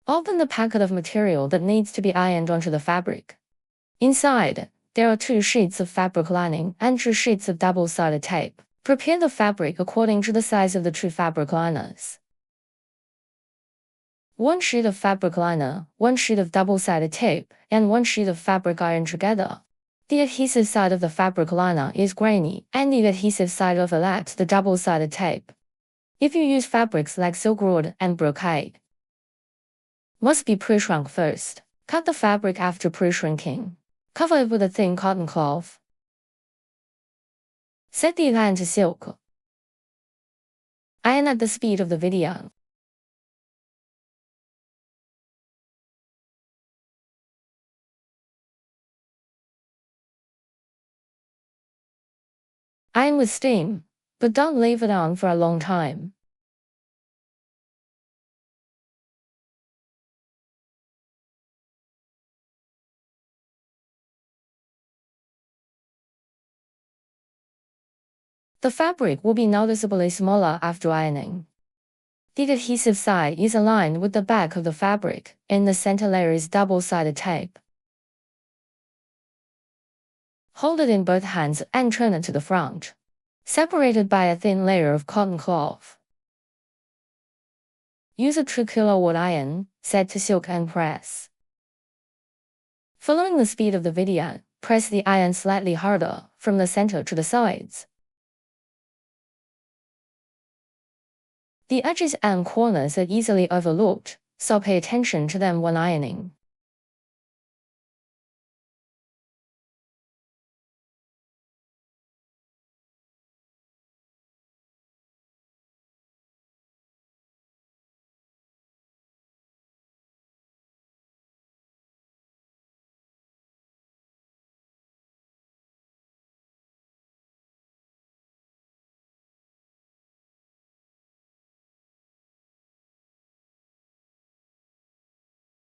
Open the packet of material that needs to be ironed onto the fabric. Inside, there are 2 sheets of fabric lining and 2 sheets of double-sided tape. Prepare the fabric according to the size of the 2 fabric liners. 1 sheet of fabric liner, 1 sheet of double-sided tape, and 1 sheet of fabric ironed together. The adhesive side of the fabric liner is grainy, and the adhesive side overlaps the double-sided tape. If you use fabrics like silkwood and brocade, must be pre-shrunk first. Cut the fabric after pre-shrinking. Cover it with a thin cotton cloth. Set the iron to silk. Iron at the speed of the video. Iron with steam, but don't leave it on for a long time. The fabric will be noticeably smaller after ironing. The adhesive side is aligned with the back of the fabric, and the center layer is double-sided tape. Hold it in both hands and turn it to the front, separated by a thin layer of cotton cloth. Use a 2 kilowatt iron, set to silk and press. Following the speed of the video, press the iron slightly harder, from the center to the sides. The edges and corners are easily overlooked, so pay attention to them when ironing.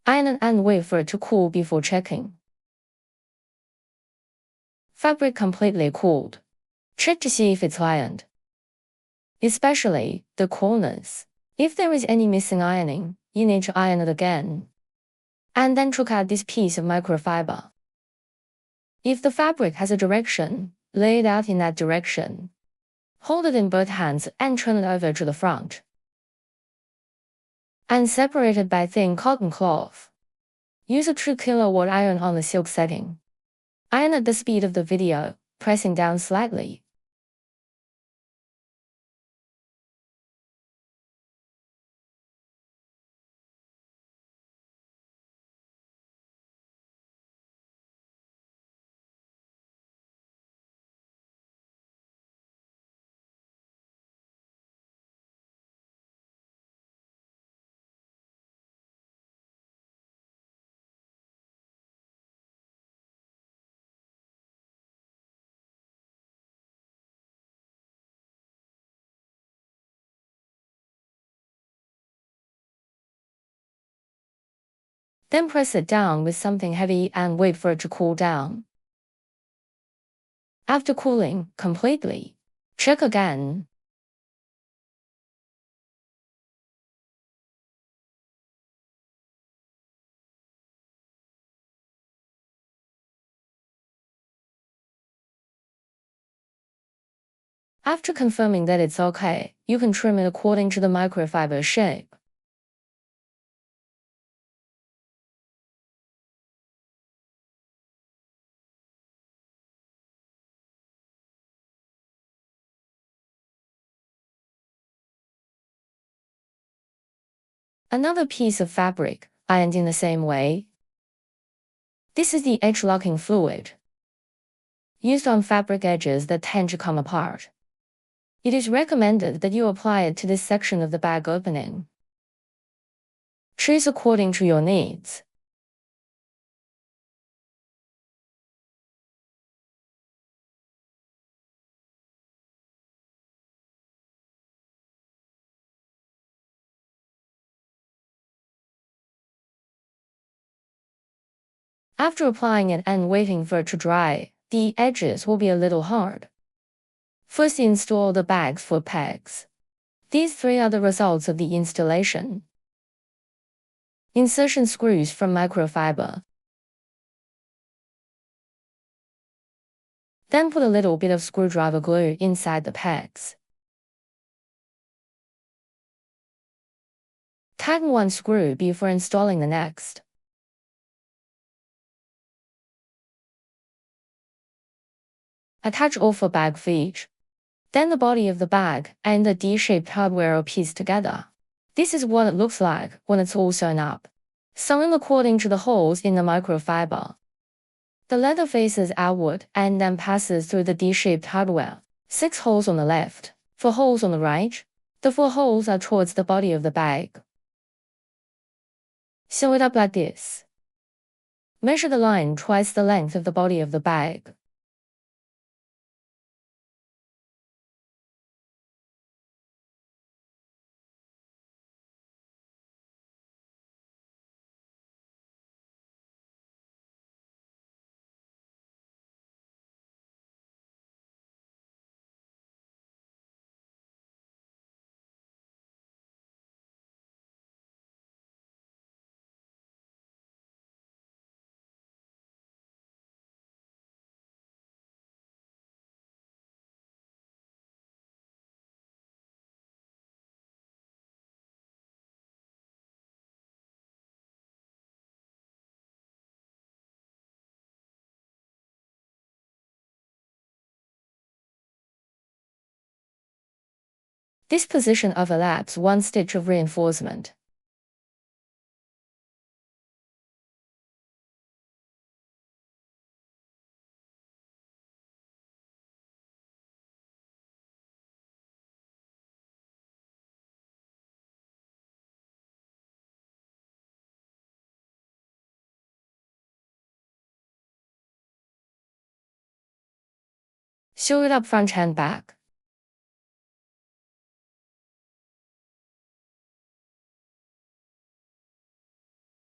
Iron and wait for it to cool before checking. Fabric completely cooled. Check to see if it's ironed, especially the corners. If there is any missing ironing, you need to iron it again. And then check out this piece of microfiber. If the fabric has a direction, lay it out in that direction. Hold it in both hands and turn it over to the front. And separate it by thin cotton cloth. Use a 2 kilowatt iron on the silk setting. Iron at the speed of the video, pressing down slightly. Then press it down with something heavy and wait for it to cool down. After cooling completely, check again. After confirming that it's okay, you can trim it according to the microfiber shape. Another piece of fabric, ironed in the same way. This is the edge locking fluid, used on fabric edges that tend to come apart. It is recommended that you apply it to this section of the bag opening. Choose according to your needs. After applying it and waiting for it to dry, the edges will be a little hard. First, install the bag's foot pegs. These 3 are the results of the installation. Insertion screws from microfiber. Then put a little bit of screwdriver glue inside the pegs. Tighten one screw before installing the next. Attach offer bag for each. Then the body of the bag and the D-shaped hardware are pieced together. This is what it looks like when it's all sewn up. Sew in according to the holes in the microfiber. The leather faces outward and then passes through the D-shaped hardware. 6 holes on the left, 4 holes on the right. The 4 holes are towards the body of the bag. Sew it up like this. Measure the line twice the length of the body of the bag. This position overlaps 1 stitch of reinforcement. Sew it up front and back.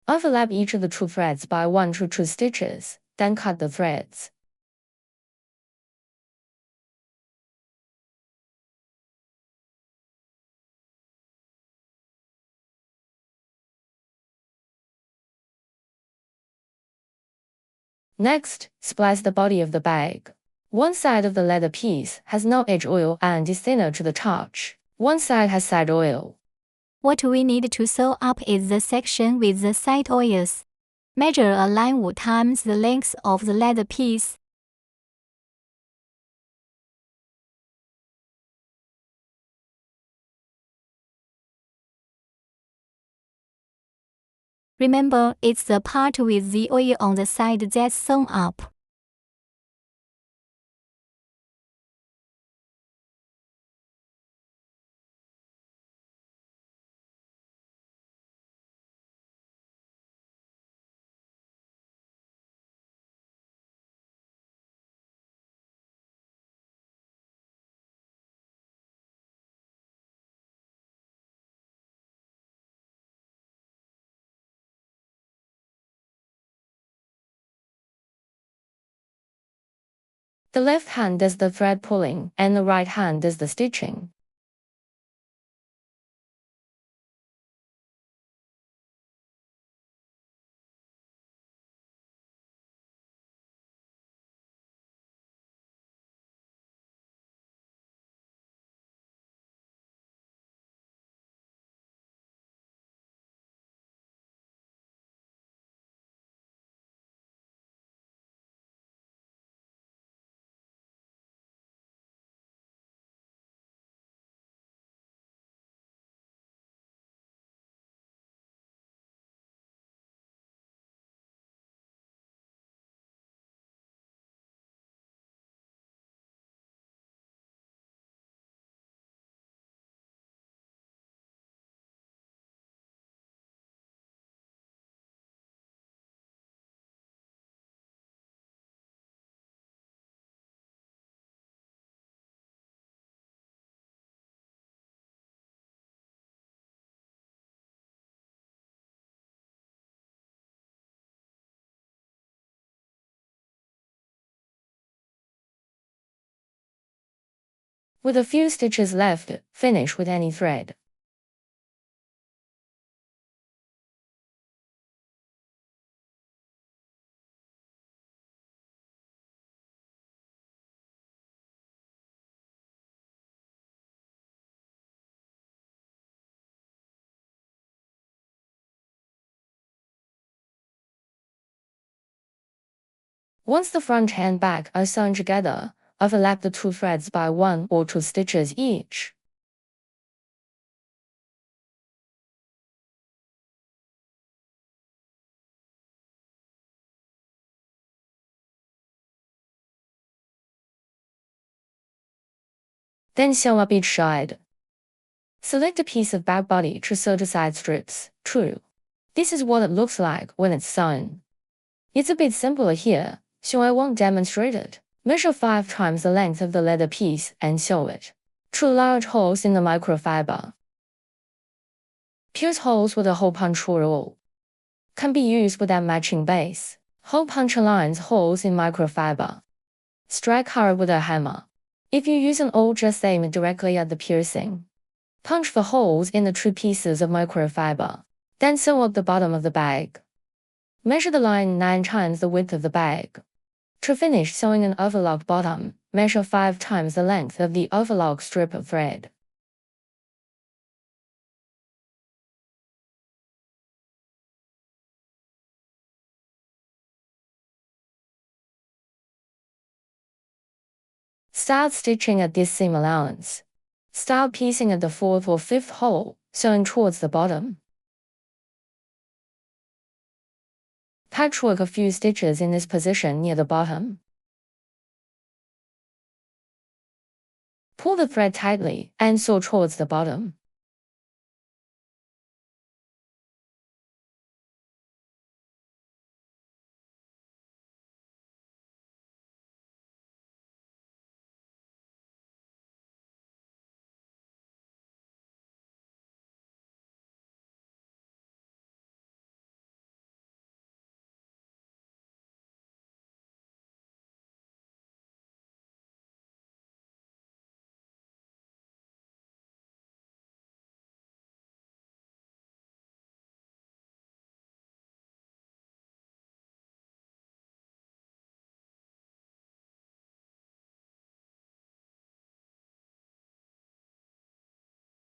Overlap each of the two threads by 1 to 2 stitches, then cut the threads. Next, splice the body of the bag. One side of the leather piece has no edge oil and is thinner to the touch. One side has side oil. What we need to sew up is the section with the side oils. Measure a line 5 times the length of the leather piece. Remember, it's the part with the oil on the side that's sewn up. The left hand does the thread pulling and the right hand does the stitching. With a few stitches left, finish with any thread. Once the front and back are sewn together, overlap the two threads by 1 or 2 stitches each. Then sew up each side. Select a piece of back body to sew the side strips. True. This is what it looks like when it's sewn. It's a bit simpler here, so I won't demonstrate it. Measure 5 times the length of the leather piece and sew it. 2 large holes in the microfiber. Pierce holes with a hole punch rule. Can be used without matching base. Hole punch aligns holes in microfiber. Strike hard with a hammer. If you use an awl, just aim directly at the piercing. Punch the holes in the 2 pieces of microfiber. Then sew up the bottom of the bag. Measure the line 9 times the width of the bag. To finish sewing an overlock bottom, measure 5 times the length of the overlock strip of thread. Start stitching at this seam allowance. Start piecing at the 4th or 5th hole, sewing towards the bottom. Patchwork a few stitches in this position near the bottom. Pull the thread tightly and sew towards the bottom.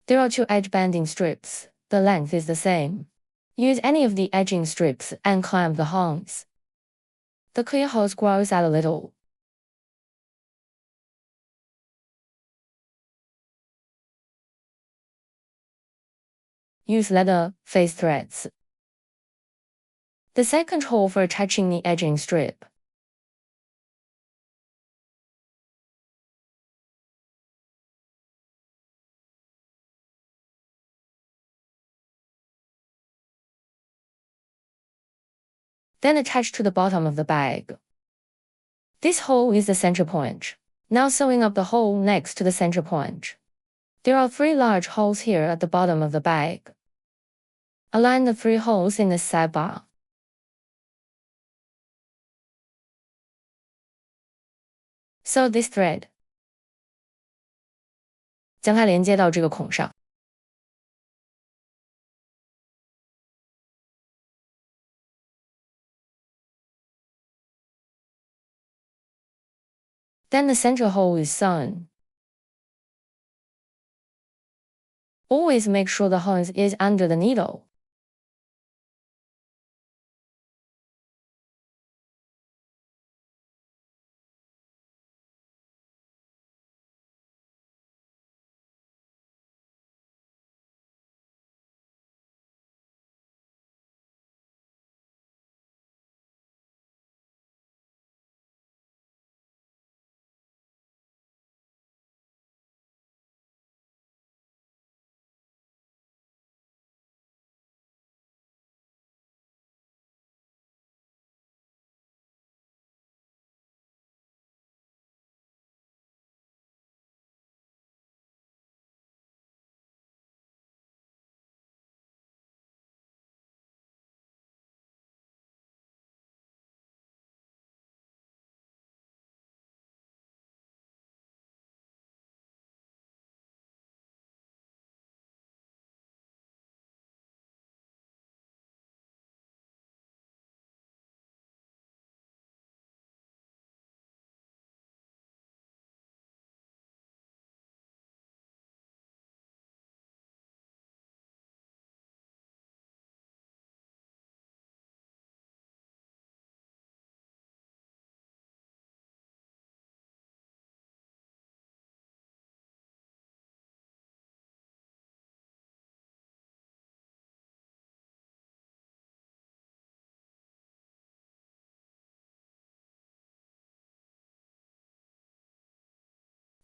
There are 2 edge banding strips. The length is the same. Use any of the edging strips and clamp the horns. The clear hose grows out a little. Use leather face threads. The second hole for attaching the edging strip. Then attach to the bottom of the bag. This hole is the center point. Now sewing up the hole next to the center point. There are 3 large holes here at the bottom of the bag. Align the 3 holes in the sidebar. Sew this thread. 将它连接到这个孔上。Then the center hole is sewn. Always make sure the hose is under the needle.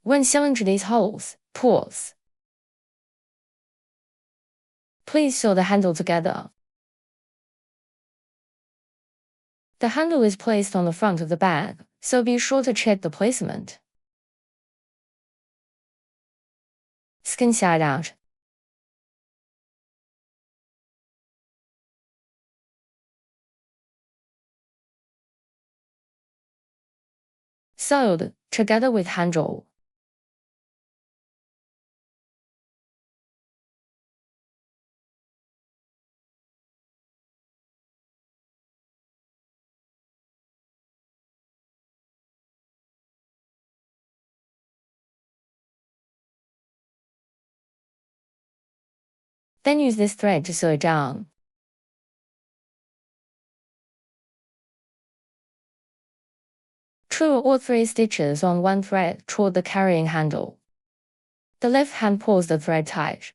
When sewing to these holes, pause. Please sew the handle together. The handle is placed on the front of the bag, so be sure to check the placement. Skin side out. Sewed together with handle. Then use this thread to sew it down. True all 3 stitches on one thread toward the carrying handle. The left hand pulls the thread tight.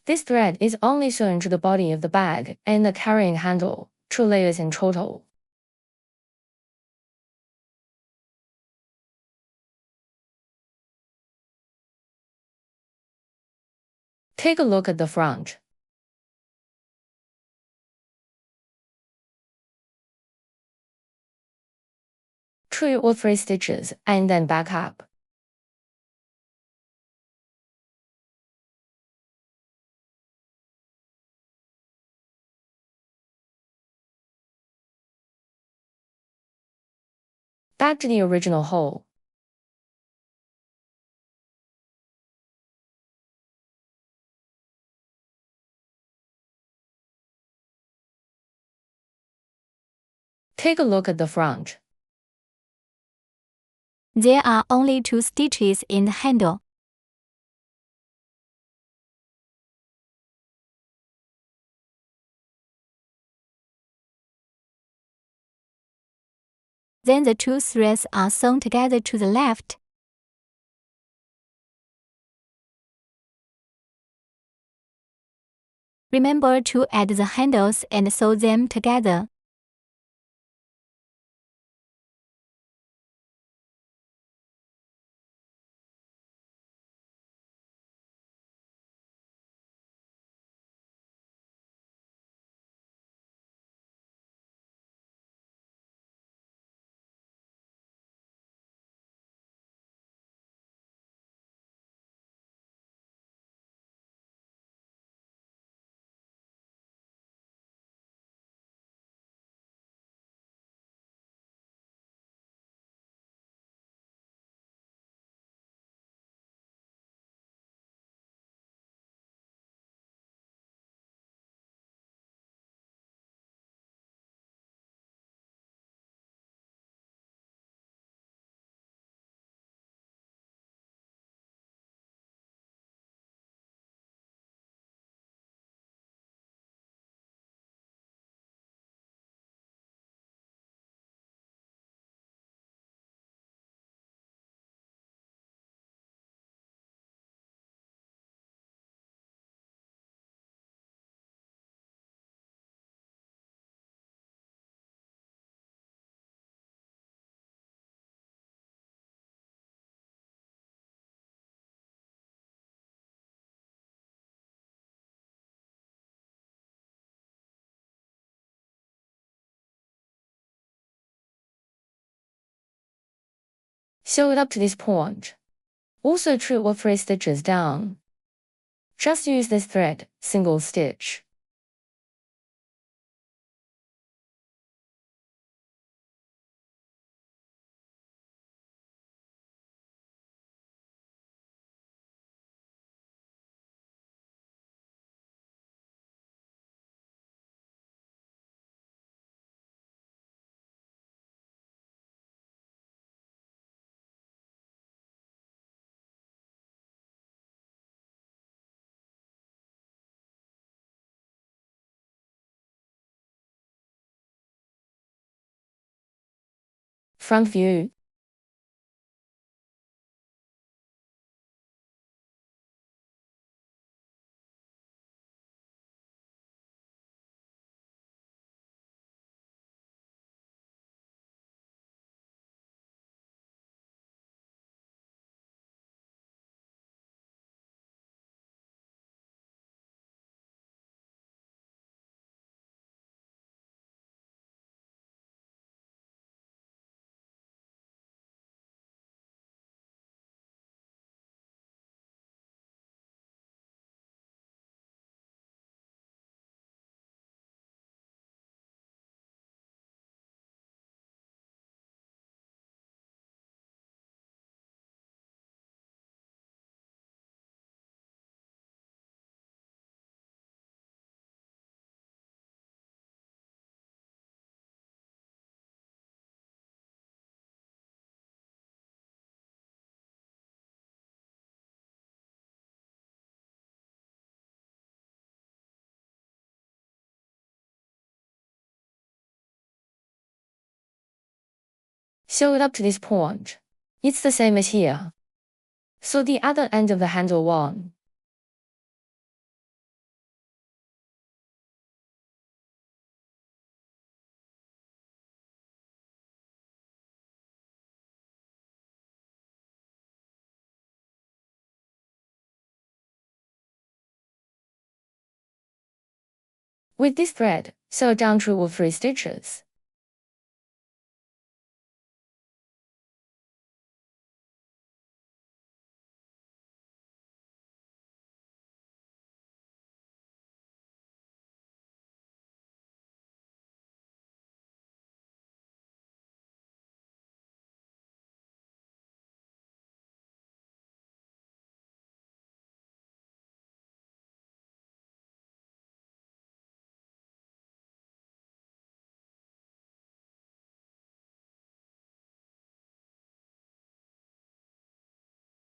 This thread is only sewn to the body of the bag and the carrying handle, 2 layers in total. Take a look at the front. True all 3 stitches and then back up. Back to the original hole. Take a look at the front. There are only 2 stitches in the handle. Then the 2 threads are sewn together to the left. Remember to add the handles and sew them together. Sew it up to this point. Also true all 3 stitches down. Just use this thread, single stitch. Front view. Sew it up to this point. It's the same as here. Sew the other end of the handle on. With this thread, sew down through all 3 stitches.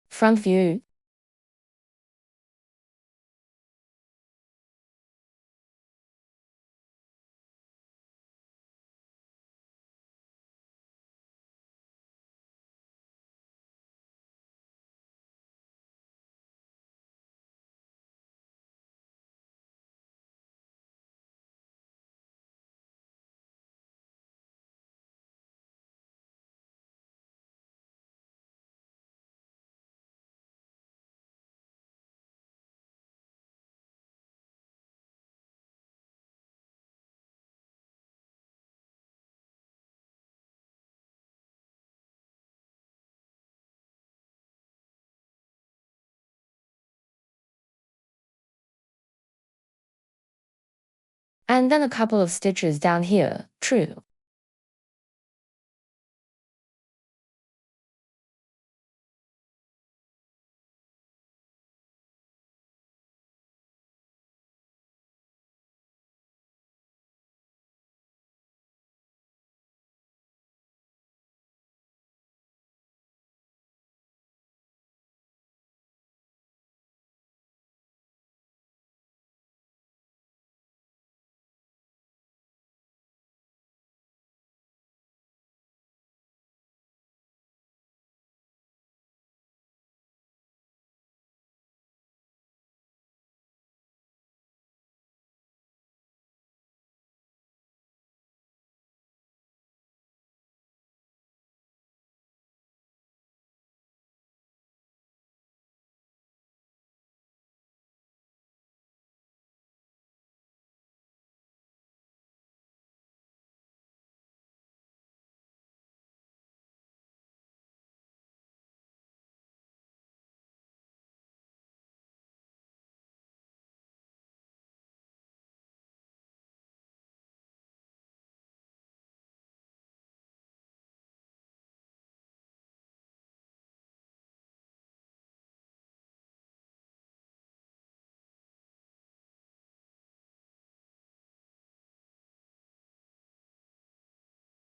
Front view. And then a couple of stitches down here, true.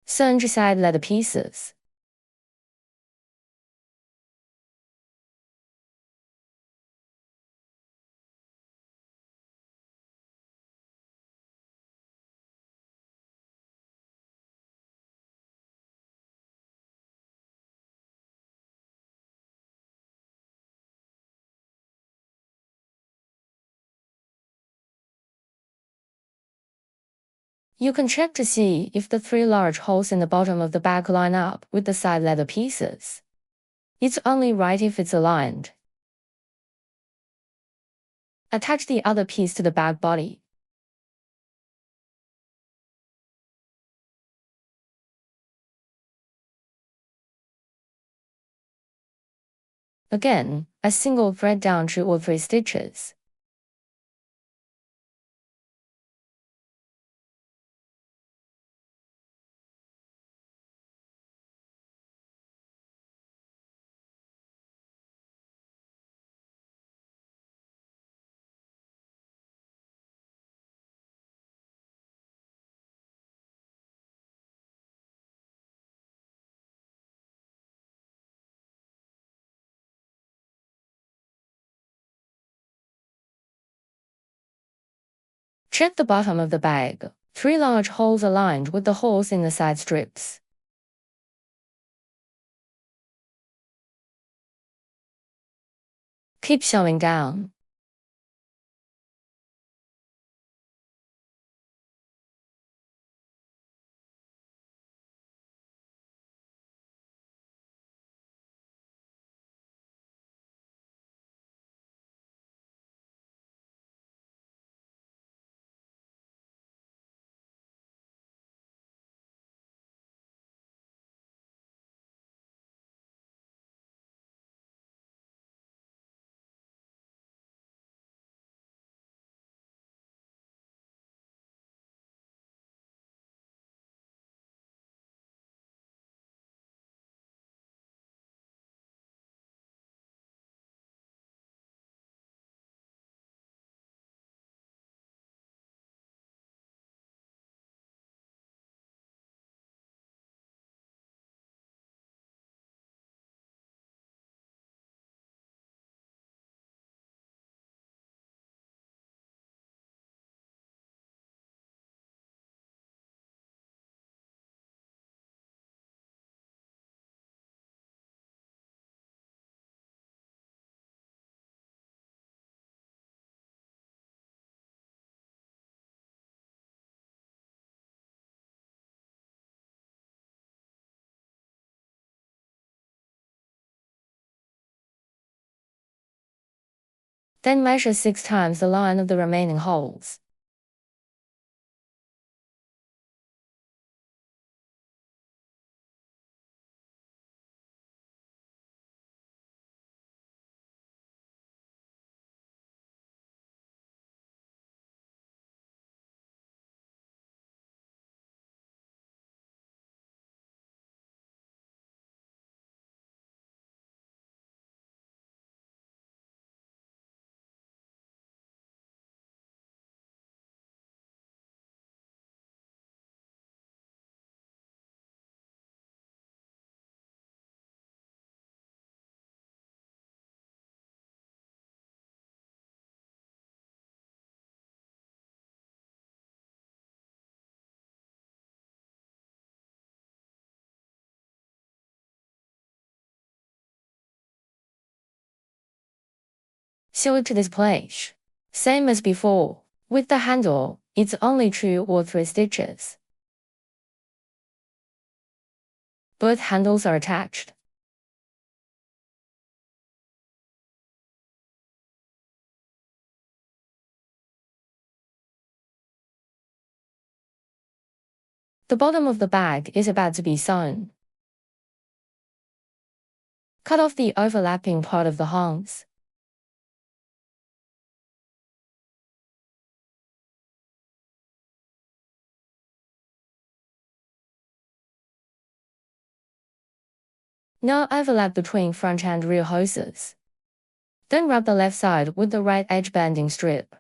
Sew inside leather pieces. You can check to see if the 3 large holes in the bottom of the bag line up with the side leather pieces. It's only right if it's aligned. Attach the other piece to the bag body. Again, a single thread down through all 3 stitches. Check the bottom of the bag. 3 large holes aligned with the holes in the side strips. Keep showing down. Then measure 6 times the line of the remaining holes. Sew it to this place. Same as before. With the handle, it's only 2 or 3 stitches. Both handles are attached. The bottom of the bag is about to be sewn. Cut off the overlapping part of the hunks. No overlap between front and rear hoses. Then wrap the left side with the right edge banding strip.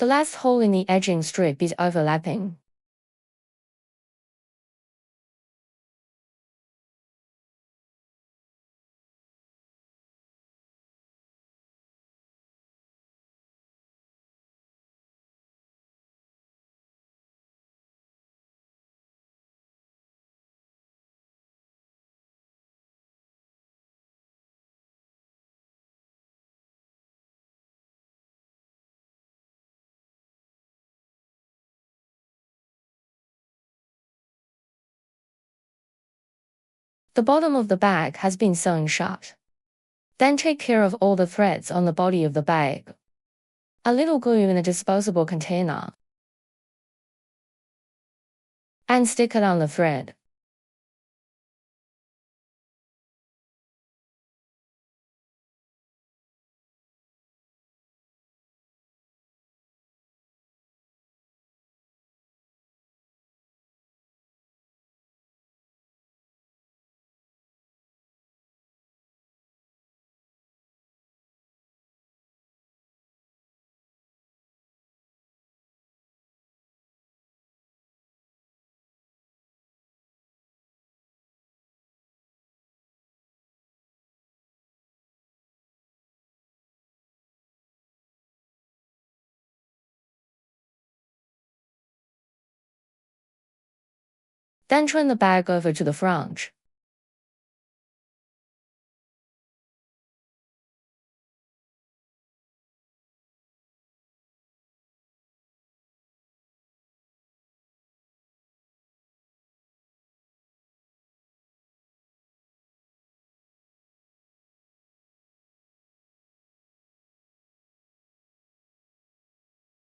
The last hole in the edging strip is overlapping. The bottom of the bag has been sewn shut. Then take care of all the threads on the body of the bag. A little glue in a disposable container. And stick it on the thread. Then turn the bag over to the front.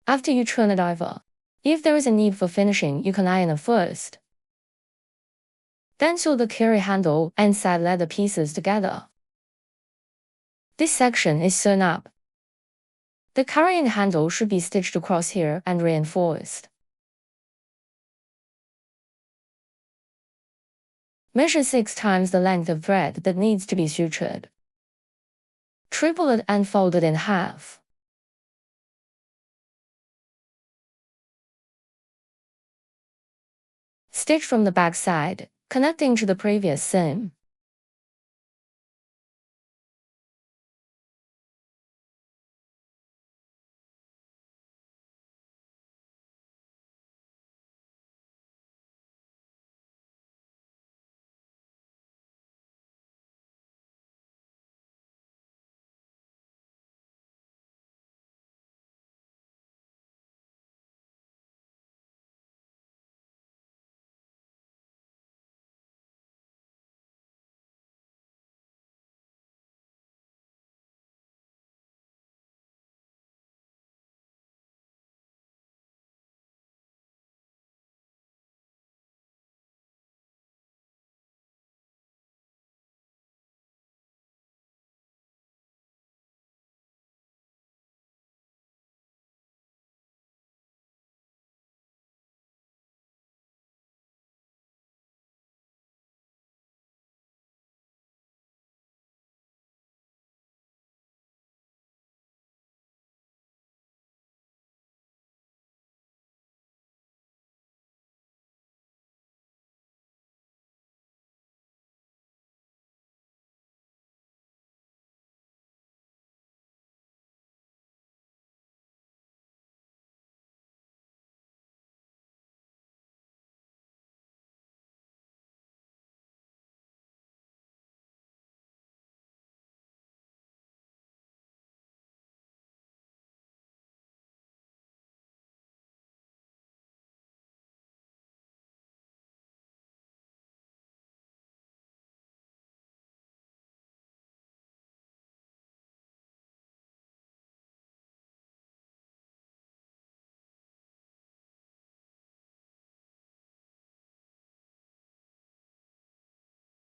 After you turn it over, if there is a need for finishing, you can iron it first. Then sew the carry handle and side leather pieces together. This section is sewn up. The carrying handle should be stitched across here and reinforced. Measure 6 times the length of thread that needs to be sutured. Triple it and fold it in half. Stitch from the back side, connecting to the previous seam.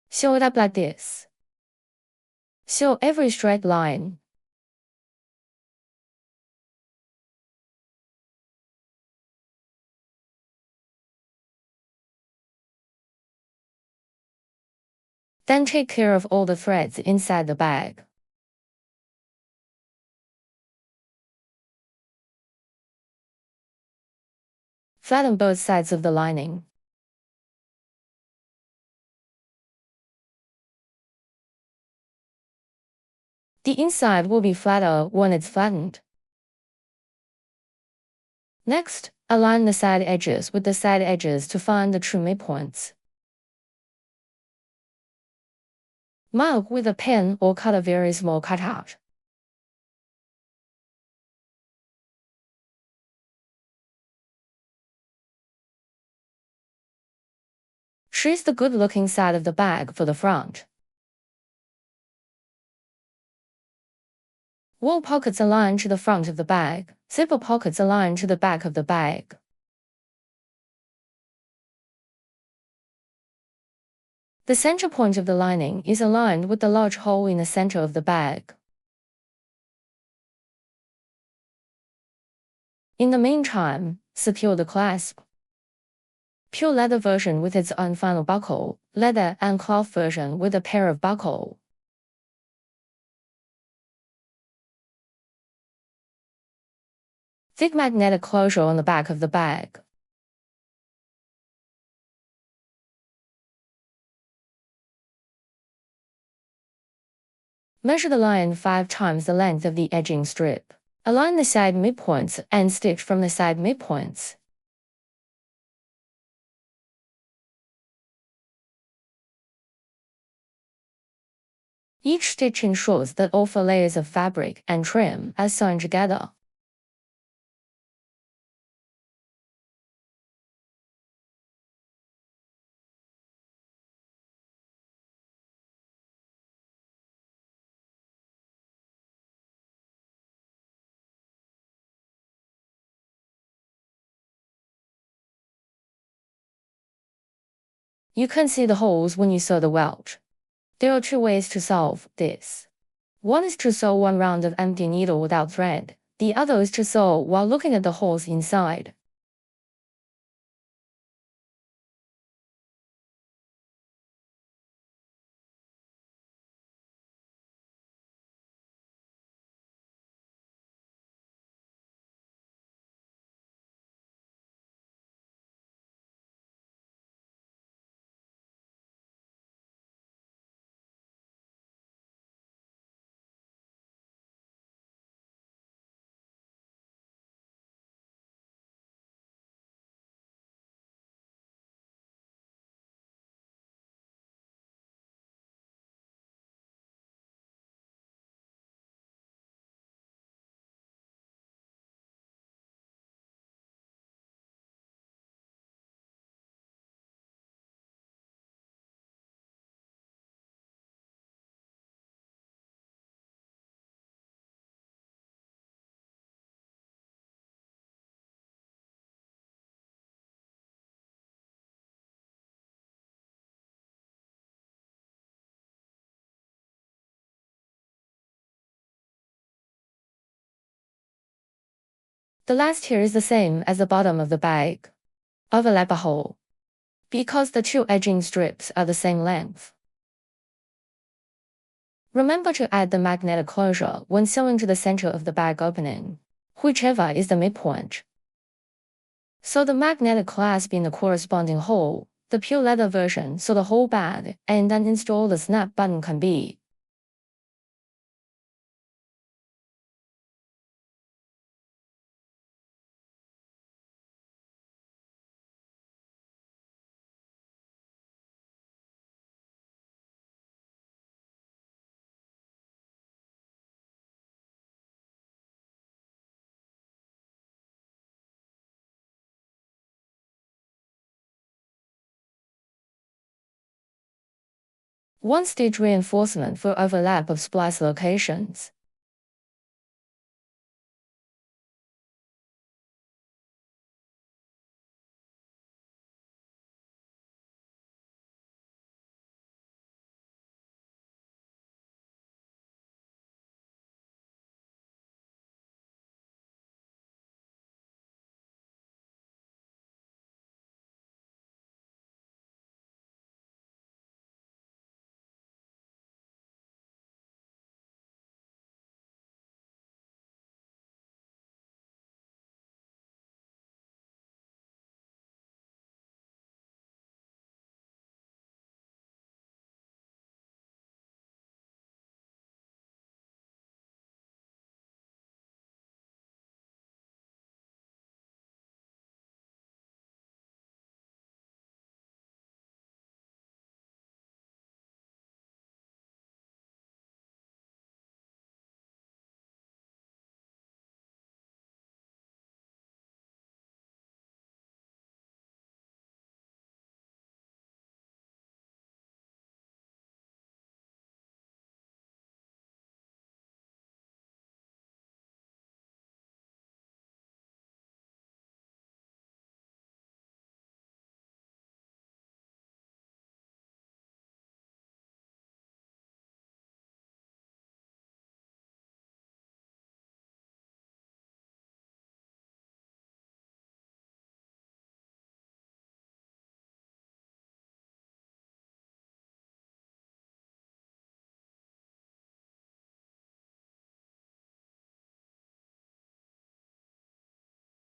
Sew it up like this. Sew every straight line. Then take care of all the threads inside the bag. Flatten both sides of the lining. The inside will be flatter when it's flattened. Next, align the side edges with the side edges to find the true midpoints. Mark with a pen or cut a very small cutout. Choose the good-looking side of the bag for the front. Wall pockets align to the front of the bag. Zipper pockets align to the back of the bag. The center point of the lining is aligned with the large hole in the center of the bag. In the meantime, secure the clasp. Pure leather version with its own final buckle, leather and cloth version with a pair of buckle. Thick magnetic closure on the back of the bag. Measure the line 5 times the length of the edging strip. Align the side midpoints and stitch from the side midpoints. Each stitch ensures that all 4 layers of fabric and trim are sewn together. You can see the holes when you sew the welt. There are 2 ways to solve this. One is to sew one round of empty needle without thread. The other is to sew while looking at the holes inside. The last here is the same as the bottom of the bag. Overlap a hole. Because the 2 edging strips are the same length. Remember to add the magnetic closure when sewing to the center of the bag opening, whichever is the midpoint. Sew the magnetic clasp in the corresponding hole, the pure leather version so the whole bag, and then install the snap button can be. One stitch reinforcement for overlap of splice locations.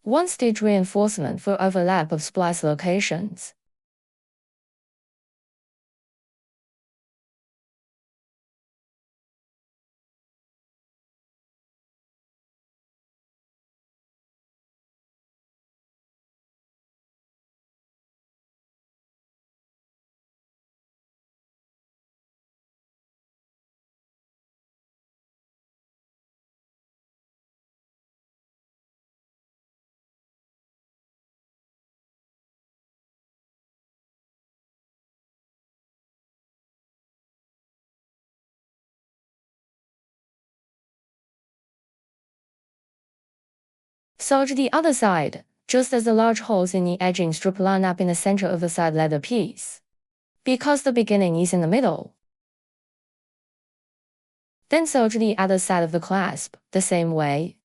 One-stage reinforcement for overlap of splice locations. Sew to the other side, just as the large holes in the edging strip line up in the center of the side leather piece. Because the beginning is in the middle. Then sew to the other side of the clasp, the same way.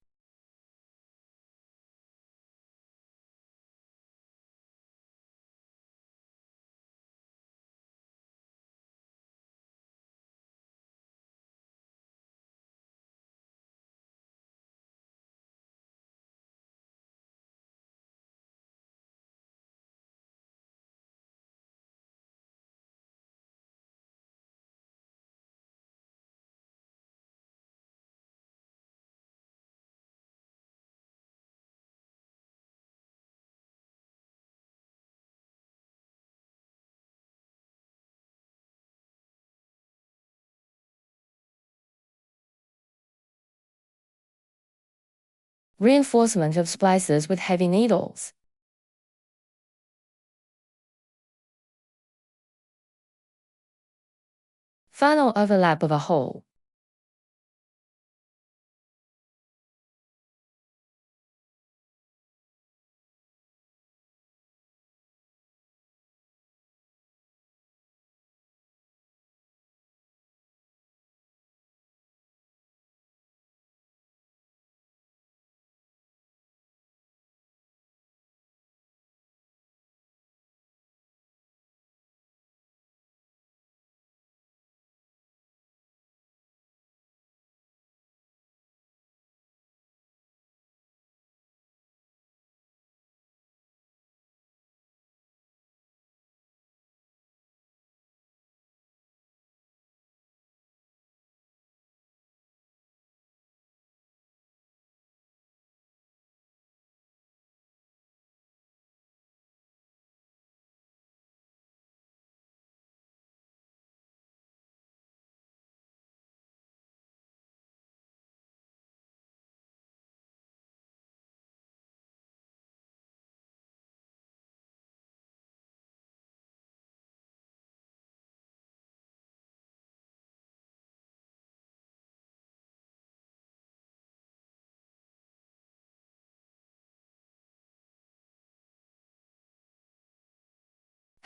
Reinforcement of splices with heavy needles. Final overlap of a hole.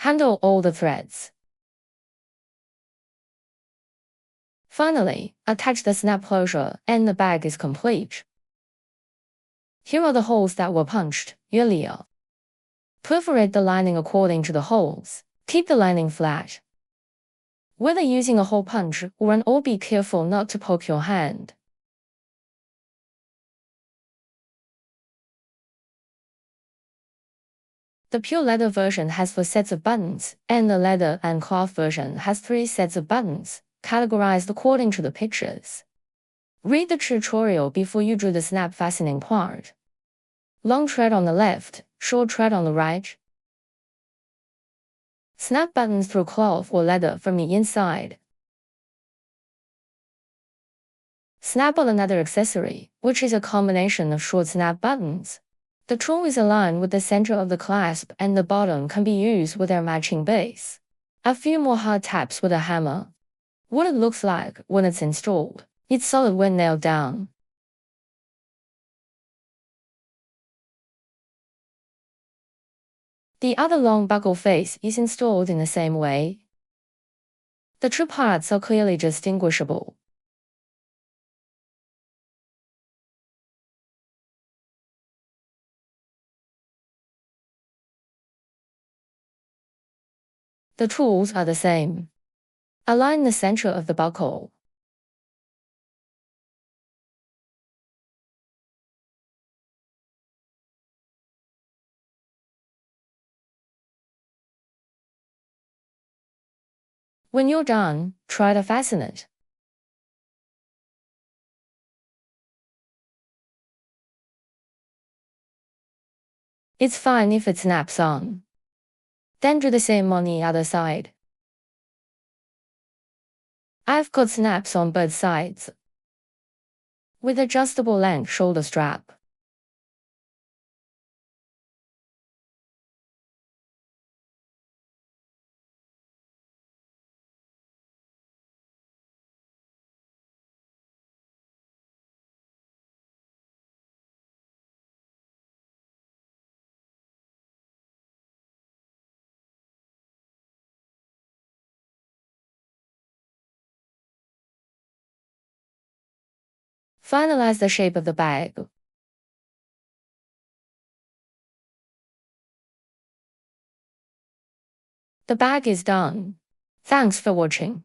Handle all the threads. Finally, attach the snap closure and the bag is complete. Here are the holes that were punched earlier. Perforate the lining according to the holes. Keep the lining flat. Whether using a hole punch or an awl, be careful not to poke your hand. The pure leather version has 4 sets of buttons, and the leather and cloth version has 3 sets of buttons, categorized according to the pictures. Read the tutorial before you do the snap fastening part. Long thread on the left, short thread on the right. Snap buttons through cloth or leather from the inside. Snap on another accessory, which is a combination of short snap buttons. The tool is aligned with the center of the clasp and the bottom can be used with their matching base. A few more hard taps with a hammer. What it looks like when it's installed. It's solid when nailed down. The other long buckle face is installed in the same way. The two parts are clearly distinguishable. The tools are the same. Align the center of the buckle. When you're done, try to fasten it. It's fine if it snaps on. Then do the same on the other side. I've got snaps on both sides. With adjustable length shoulder strap. Finalize the shape of the bag. The bag is done. Thanks for watching.